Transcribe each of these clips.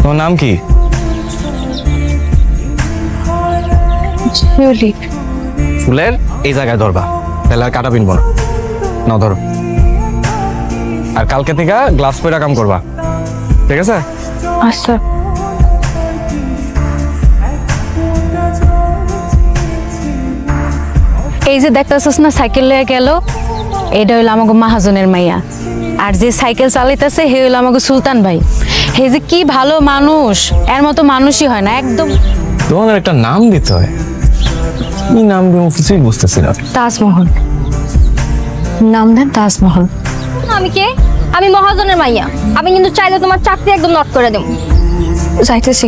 তোমার নাম কি? শিউলি। ফুলের এই জায়গায় ধরবা, তাহলে আর কাটা পিনবো না। নাও ধরো। আর কালকে থেকে গ্লাস পরে কাম করবা, ঠিক আছে? আচ্ছা। এই যে দেখতেছিস না সাইকেল লয়ে গেল, এটা হইলো আমাকে মাহাজনের মাইয়া। আর যে সাইকেল চালাইতেছে হে হইলো আমাকে সুলতান ভাই। হে যে কি ভালো মানুষ, এর মতো মানুষই হয় না একদম। তোমাদের একটা নাম দিতে হয়, কি নাম দিব কিছুই বুঝতেছি না। তাজমহল, নাম দেন তাজমহল। আমি কে? আমি মহাজনের মাইয়া। আমি কিন্তু চাইলে তোমার চাকরি একদম নট করে দেব। যাইতেছি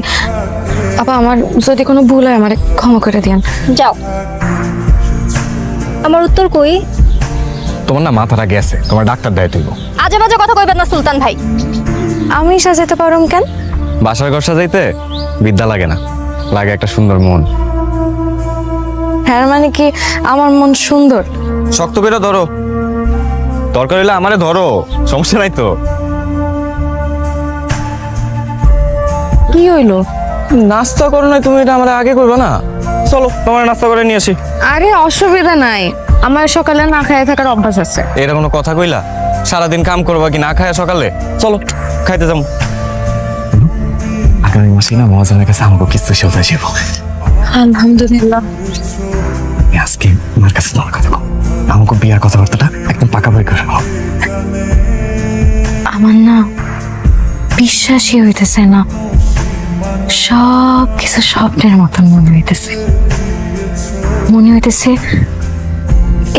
আপা, আমার যদি কোনো ভুল হয় আমার ক্ষমা করে দিয়েন। যাও। আমার উত্তর কই? তোমার না মাথাটা গেছে, তোমার ডাক্তার দেয় তুইব। আজে বাজে কথা কইবেন না সুলতান ভাই। আমি সাজাতে পারুম কেন? বাসার ঘর সাজাইতে বিদ্যা লাগে না, লাগে একটা সুন্দর মন। হ্যাঁ মানে কি আমার মন সুন্দর? শক্ত করে ধরো, দরকার হইলে আমারে ধরো, সমস্যা নাই তো। কি হইলো? নাস্তা করো নাই তুমি, এটা আমার আগে করবে না? চলো তোমার নাস্তা করে নিয়ে আসি। আরে অসুবিধা নাই, আমার সকালে না খেয়ে থাকার অভ্যাস আছে। এটা কোনো কথা কইলা? সারাদিন কাম করবা কি না খায় সকালে? চলো খাইতে যাবো। আগামী মাসে না মহাজনের কাছে আমাকে কিছু সোজা যাবো। আলহামদুলিল্লাহ। আজকে আমার কাছে তোমার কথা কম, আমাকে বিয়ার কথাবার্তাটা একদম পাকা বই করে নাও। আমার না বিশ্বাসই হইতেছে না, সব কিছু স্বপ্নের মতন মনে হইতেছে। মনে হইতেছে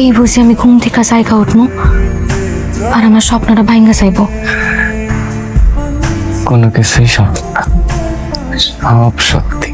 এই বুঝি আমি ঘুম থেকে জায়গা উঠবো আর আমার স্বপ্নটা ভাঙ্গা যাইবো। কোনো কিছুই সব সত্যি।